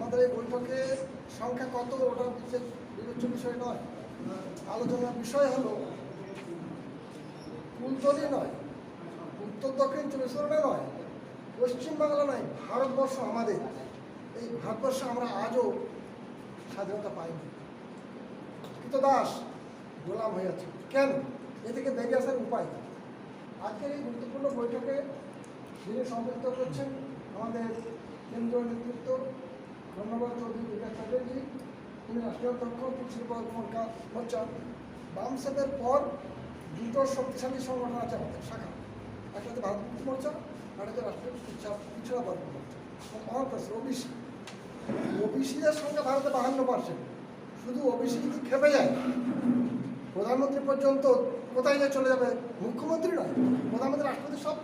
আমাদের এই বৈঠকের সংখ্যা কত ওটা বিবেচ্য বিষয় নয়। আলোচনার বিষয় হলো কুলতলি নয়, উত্তর দক্ষিণ 24 পরগনা নয়, পশ্চিমবাংলা নয়, ভারতবর্ষ আমাদের। এই ভারতবর্ষে আমরা আজও স্বাধীনতা পাইনি, কৃতদাস গোলাম হয়ে আছে। কেন? এ থেকে বেরিয়ে আসার উপায়। আজকের এই গুরুত্বপূর্ণ বৈঠকে যিনি সম্পৃক্ত করছেন আমাদের কেন্দ্রীয় নেতৃত্ব ধন্যবাদ চৌধুরী বিকাশ চ্যাটার্জি, তিনি রাষ্ট্রীয় অধ্যক্ষ শিল্প মোর্চা। বামসেপের পর দুটো শক্তিশালী সংগঠন আছে আমাদের শাখা, একটা হচ্ছে ভারত মুক্তি মোর্চা, আর একটা রাষ্ট্রীয় পিছড়া বর্গ মোর্চা। ওবিসি ওবিসিদের সংখ্যা ভারতে 52%। শুধু ওবিসি যদি খেপে যায়, প্রধানমন্ত্রী পর্যন্ত কোথায় যে চলে যাবে, মুখ্যমন্ত্রী নয়, প্রধানমন্ত্রী রাষ্ট্রপতি সব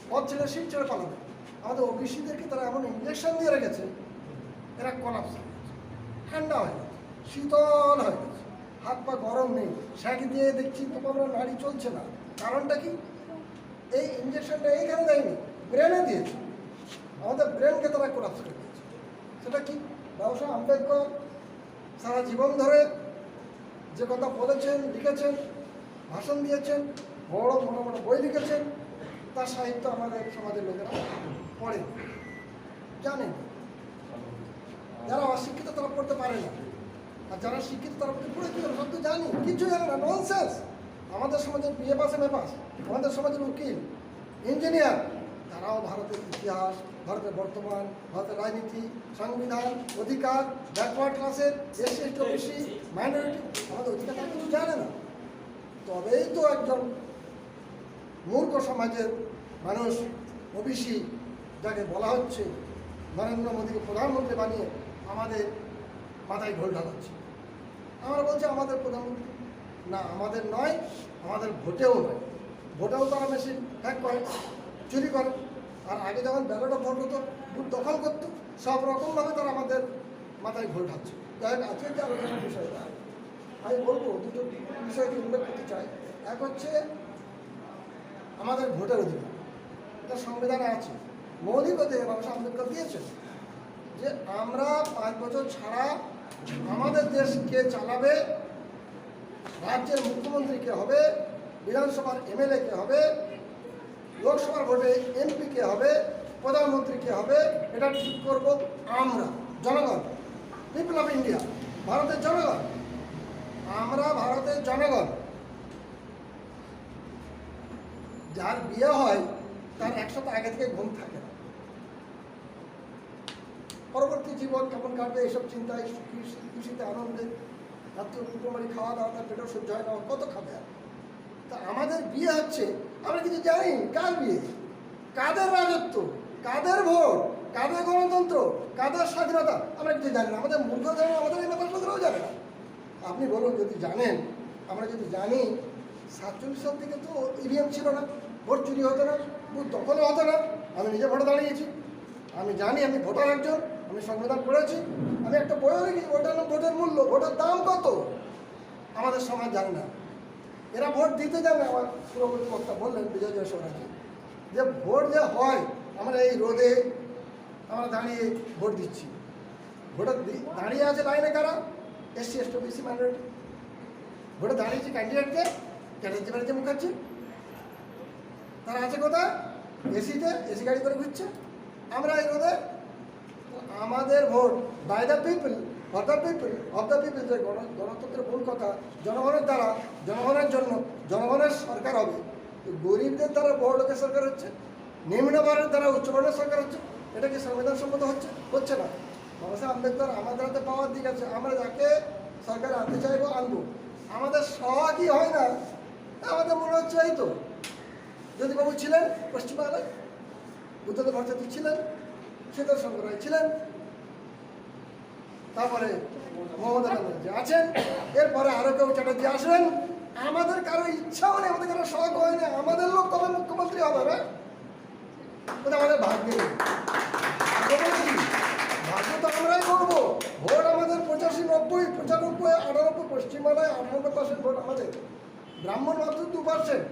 পদ ছেড়ে সিট ছেড়ে পালাবে। আমাদের ওবিসিদেরকে তারা এমন ইঞ্জেকশন দিয়ে রেখেছে, এরা কলাপস হয়ে গেছে, ঠান্ডা হয়ে গেছে, শীতল হয়ে গেছে, হাত পা গরম নেই, শ্যাক দিয়ে দেখছি তো আমরা নাড়ি চলছে না। কারণটা কি? এই ইঞ্জেকশনটা এইখানে দেয়নি, ব্রেনে দিয়েছে, আমাদের ব্রেনকে তারা কোলাপস করে দিয়েছে। সেটা কি? বাবা সাহেব আম্বেদকর সারা জীবন ধরে যে কথা বলেছেন, লিখেছেন, ভাষণ দিয়েছেন, বড় বড় বড় বই লিখেছেন, তার সাহিত্য আমাদের সমাজের লোকেরা পড়ে, জানেন। যারা অশিক্ষিত তারা পড়তে পারে না, আর যারা শিক্ষিত তারা পড়ে কি সব তো জানি, কিছু জানে না, ননসেন্স। আমাদের সমাজের BA pass M A pass, আমাদের সমাজের উকিল, ইঞ্জিনিয়ার, তারাও ভারতের ইতিহাস, ভারতের বর্তমান, ভারতের রাজনীতি, সংবিধান, অধিকার, ব্যাকওয়ার্ড ক্লাসের, এসসি এসটি ওবিসি, মাইনরিটি, আমাদের অধিকার কিছু জানে না। তবেই তো একজন মূর্খ সমাজের মানুষ ওবিসি, যাকে বলা হচ্ছে নরেন্দ্র মোদীকে প্রধানমন্ত্রী বানিয়ে আমাদের মাথায় ঢোল ঢালাচ্ছে। আমরা বলছি আমাদের প্রধানমন্ত্রী না, আমাদের নয়, আমাদের ভোটেও নয়। ভোটেও তারা মেশিন হ্যাক করে, চুরি করে। আর আগে যখন ব্যালটে ভোট হতো, বুথ দখল করতো, সব রকমভাবে তারা আমাদের মাথায় ঘোল ঢালছে। যাই হোক, আজকে যে আলোচনার বিষয়টা আমি বলবো, দুটো বিষয়কে উল্লেখ করতে চাই। এক হচ্ছে আমাদের ভোটের অধিকার, এটা সংবিধানে আছে, মৌলিক অধিকার বাবা সাহেব আম্বেদকর দিয়েছেন, যে আমরা 5 বছর ছাড়া আমাদের দেশকে চালাবে, রাজ্যের মুখ্যমন্ত্রী কে হবে, বিধানসভার এমএলএ কে হবে, লোকসভার ভোটে এমপি কে হবে, প্রধানমন্ত্রী কে হবে, এটা ঠিক করব আমরা, জনগণ, পিপল অফ ইন্ডিয়া, ভারতের জনগণ। আমরা ভারতের জনগণ। যার বিয়ে হয় তার 1 সপ্তাহ আগে থেকে ঘুম থাকে না, পরবর্তী জীবন কেমন কাটবে এইসব চিন্তায়, খুশিতে আনন্দে, রাত্রে কুটুমারি খাওয়া দাওয়া, তার পেটেও সহ্য হয় না, কত খাবে। তা আমাদের বিয়ে হচ্ছে, আমরা কিছু জানি কার বিয়ে, কাদের রাজত্ব, কাদের ভোট, কাদের গণতন্ত্র, কাদের স্বাধীনতা, আমরা কিছু জানি না। আমাদের মূর্খ জানে, আমাদের এই ব্যাপারগুলোও জানে না। আপনি বলুন, যদি জানেন, আমরা যদি জানি, 47 সাল থেকে তো ইভিএম ছিল না, ভোট চুরি হতো না, বুথ দখলও হতো না। আমি নিজে ভোটে দাঁড়িয়েছি, আমি জানি, আমি ভোটার একজন, আমি সংবিধান পড়েছি, আমি একটা বইও লিখি, ওটার নাম ভোটের মূল্য, ভোটের দাম কত, আমাদের সমাজ জানে না। এরা ভোট দিতে যাবে। আমার পূর্ববর্তী বক্তা বললেন বিজয় জয়সরাজি, যে ভোট যে হয়, আমরা এই রোদে আমরা দাঁড়িয়ে ভোট দিচ্ছি, ভোটে দাঁড়িয়ে আছে লাইনে কারা, এসসি এসটি ওবিসি মাইনরিটি। ভোটে দাঁড়িয়েছে ক্যান্ডিডেটকে, চ্যাটার্জি ব্যানার্জি মুখার্জি, তারা আছে কোথায়, এসিতে, এসি গাড়ি করে ঘুরছে। আমরা এই রোদে, আমাদের vote by the people, for the people, of the people, যে গণতন্ত্রের মূল কথা, জনগণের দ্বারা, জনগণের জন্য, জনগণের সরকার হবে। গরিবদের দ্বারা বড় লোকের সরকার হচ্ছে, নিম্নবর্ণের দ্বারা উচ্চবর্ণের সরকার হচ্ছে। এটা কি সংবিধান সম্মত হচ্ছে না? বাবা সাহেব আম্বেদকর আমাদের হাতে পাওয়ার দিক আছে, আমরা যাকে সরকার আনতে চাইবো আনবো। আমাদের সহজই হয় না, আমাদের মনে হচ্ছে এই তো জ্যোতিবাবু ছিলেন পশ্চিমবাংলায়, বুদ্ধদেব ভট্টাচার্য ছিলেন, শীতল শঙ্কর রায় ছিলেন, তারপরে মমতা ব্যানার্জি আছেন, এরপরে আরও কেউ চ্যাটার্জি আসবেন। আমাদের কারো ইচ্ছাও নেই, আমাদের কারো শখ হয় না, আমাদের লোক কবে মুখ্যমন্ত্রী হবে না, ওটা আমাদের ভাগ্যে নেই। ভাগ্য তো আমরাই করবো। ভোট আমাদের 85, 90, 95, 98, পশ্চিমবাংলায় 98% ভোট আমাদের। ব্রাহ্মণ মাত্র 2%,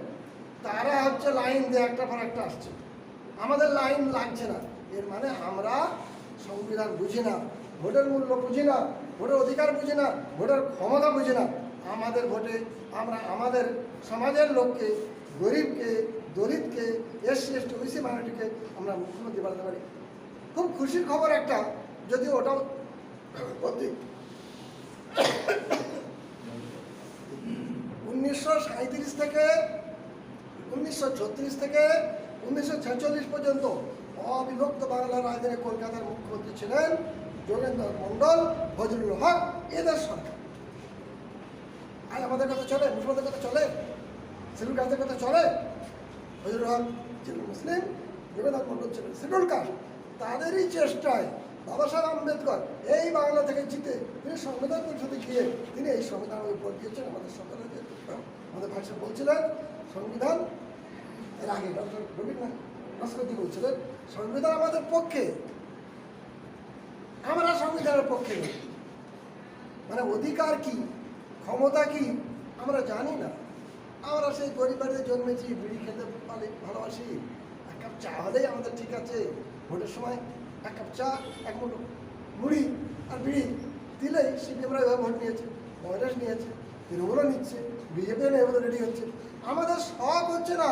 তারা হচ্ছে লাইন দিয়ে একটার পর একটা আসছে, আমাদের লাইন লাগছে না। এর মানে আমরা সংবিধান বুঝি না, ভোটের মূল্য বুঝি না, ভোটের অধিকার বুঝি না, ভোটের ক্ষমতা বুঝি না। আমাদের ভোটে আমরা আমাদের সমাজের লোককে, গরিবকে, দলিতকে, এসসি এসটি ওবিসি মাইনরিটিকে আমরা মুখ্যমন্ত্রী বানাতে পারি। খুব খুশির খবর একটা, যদিও ওটাও 1937 থেকে 1936 থেকে 1946 পর্যন্ত অবিভক্ত বাংলার রাজধানী কলকাতার মুখ্যমন্ত্রী ছিলেন যোগেন্দ্র মণ্ডল, ফজলুল হক, এদের সরকার। আর আমাদের কথা চলে, মুসলমানদের কথা চলে, শিডিউল কাস্টের কথা চলে। ফজলুল হক ছিলেন মুসলিম, যোগেন্দ্র মণ্ডল ছিলেন শিডিউল কাস্ট। তাদেরই চেষ্টায় বাবা সাহেব আম্বেদকর এই বাংলা থেকে জিতে তিনি সংবিধান পরিষদে গিয়ে তিনি এই সংবিধান উপর দিয়েছেন। আমাদের সরকার আমাদের ভাষা বলছিলেন সংবিধান, এর আগে ডক্টর রবীন্দ্রনাথ ভাস্কর্জি বলছিলেন সংবিধান আমাদের পক্ষে, আমরা সংবিধানের পক্ষে। মানে অধিকার কি, ক্ষমতা কি আমরা জানি না। আমরা সেই গরিব বাড়িতে জন্মেছি, বিড়ি খেতে ভালোবাসি, এক কাপ চা হলেই আমাদের ঠিক আছে। ভোটের সময় এক কাপ চা, এক মুঠো মুড়ি আর বিড়ি দিলেই সিপিএমরা এভাবে ভোট নিয়েছে, কংগ্রেস নিয়েছে, তৃণমূলও নিচ্ছে, বিজেপিও এভাবে রেডি হচ্ছে। আমাদের শখ হচ্ছে না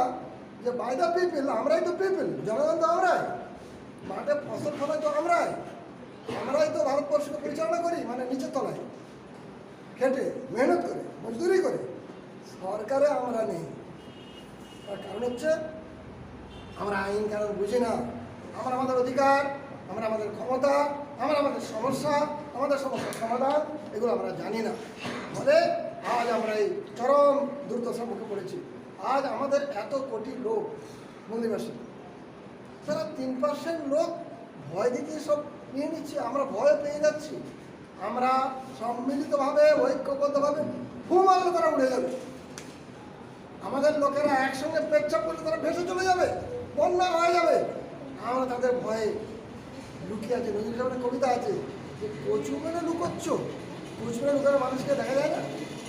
যে বাই দ্য পিপল, আমরাই তো পিপল, জনগণ তো আমরাই, মাঠে ফসল ফলাই তো আমরাই তো ভারতবর্ষকে পরিচালনা করি, মানে নিচের তলায় খেটে মেহনত করে মজদুরি করে। সরকারে আমরা নেই, তার কারণ হচ্ছে আমরা আইন কারণ বুঝি না। আমরা আমাদের অধিকার, আমরা আমাদের ক্ষমতা, আমরা আমাদের সমস্যা, আমাদের সমস্যার সমাধান এগুলো আমরা জানি না। ফলে আজ আমরা এই চরম দুর্দশার মুখে পড়েছি। আজ আমাদের এত কোটি লোক মন্দিরবাসী, তারা 3% লোক ভয় দিতে সব নিয়ে নিচ্ছে। আমরা ভয় পেয়ে যাচ্ছি। আমরা সম্মিলিতভাবে ঐক্যবদ্ধভাবে ভূমালে তারা উড়ে যাবে। আমাদের লোকেরা একসঙ্গে পেচ্ছাপ করলে তারা ভেসে চলে যাবে, বন্যা হয়ে যাবে। আমরা তাদের ভয়ে লুকিয়ে আছে। নজরুল সাহেবের কবিতা আছে যে কচু মেরে লুকোচ্ছ, কচু মেরে লুকানো মানুষকে দেখা যায় না,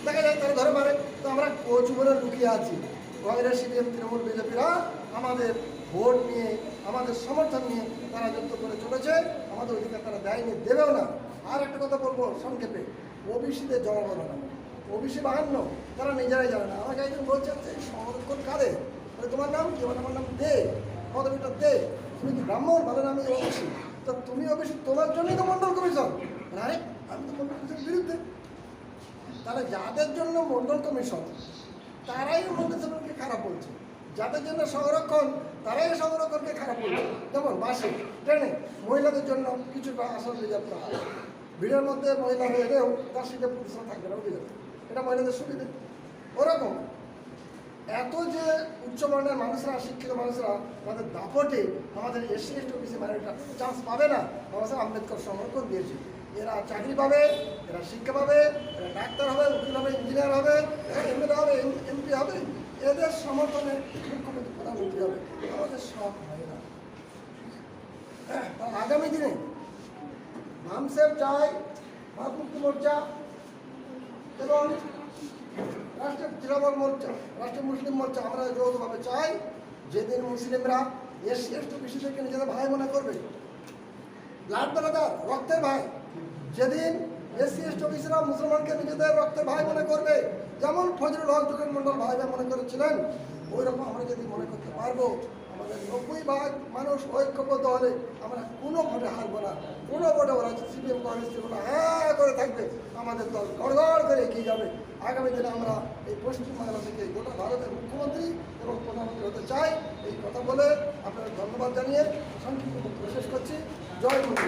দেখা যায় তারা ধরে মারে। তো আমরা কচু মেরে লুকিয়ে আছি। কংগ্রেস, সিপিএম, তৃণমূল, বিজেপিরা আমাদের ভোট নিয়ে, আমাদের সমর্থন নিয়ে তারা যুদ্ধ করে চলেছে। আমাদের অধিকার তারা দেয়নি, দেবেও না। আর একটা কথা বলবো সংক্ষেপে, ওবিসিদের জনগণনা, ওবিসি 52 তারা নিজেরাই জানে না। আমাকে একজন বলছেন যে সংরক্ষণ কাদের, তোমার নাম কি? আমার নাম দে, পদবিটা দে। তুমি কি ব্রাহ্মণ? বলেন আমি ওবিসি। তো তুমি ওবিসি, তোমার জন্যই তো মন্ডল কমিশন। আরে আমি তো মন্ডল কমিশনের বিরুদ্ধে। তাহলে যাদের জন্য মন্ডল কমিশন তারাই মন্ডলকে খারাপ বলছে, যাদের জন্য সংরক্ষণ তারাই সংরক্ষণকে খারাপ বলছে। যেমন বাসে, ট্রেনে মহিলাদের জন্য কিছুটা আসন রিজার্ভ করা হয়, ভিড়ের মধ্যে মহিলা হয়ে এলেও তার সিটে পুরুষরা থাকবে না, উঠে যাবে, এটা মহিলাদের সুবিধে। ওরকম এত যে উচ্চবর্ণের মানুষরা, শিক্ষিত মানুষরা তাদের দাপটে আমাদের এসসি এসটি ওবিসি মাইনরিটিরা চান্স পাবে না। বাবা সাহেব আম্বেদকর সংরক্ষণ দিয়েছে। এরা চাকরি পাবে, এরা শিক্ষা পাবে, এরা ডাক্তার হবে, উকিল হবে, ইঞ্জিনিয়ার হবে, এমএলএ হবে, এমপি হবে। এদের সমর্থনে মুখ্যমন্ত্রী, প্রধানমন্ত্রী হবে। আমাদের সব হয় না। আগামী দিনে বামসেব চাই, ভারত মুক্তি মোর্চা এবং রাষ্ট্রীয় তৃণমূল মোর্চা, রাষ্ট্রীয় মুসলিম মোর্চা আমরা যৌথভাবে চাই যেদিন মুসলিমরা এসসি এসটি ওবিসিদেরকে নিজেদের ভাই মনে করবে, ব্লাড ব্রাদার, রক্তের ভাই, যেদিন এসসি এসটি ওবিসিরা মুসলমানকে নিজেদের রক্তের ভাই মনে করবে, যেমন ফজলুল হক, যোগেন্দ্র মণ্ডল ভাই ভাই মনে করেছিলেন, ওই রকম আমরা যদি মনে করতে পারবো, আমাদের 90% মানুষ ঐক্যবদ্ধ হলে আমরা কোনো ভোটে হারবো না। কোনো ভোটে ওরা সিপিএম, কংগ্রেস যেগুলো হ্যাঁ করে থাকবে, আমাদের দল গড়গড় করে এগিয়ে যাবে। আগামী দিনে আমরা এই পশ্চিমবাংলা থেকে গোটা ভারতের মুখ্যমন্ত্রী এবং প্রধানমন্ত্রী হতে চাই। এই কথা বলে আপনাদের ধন্যবাদ জানিয়ে সংক্ষিপ্ত বক্তব্য শেষ করছি। জয় হিন্দ।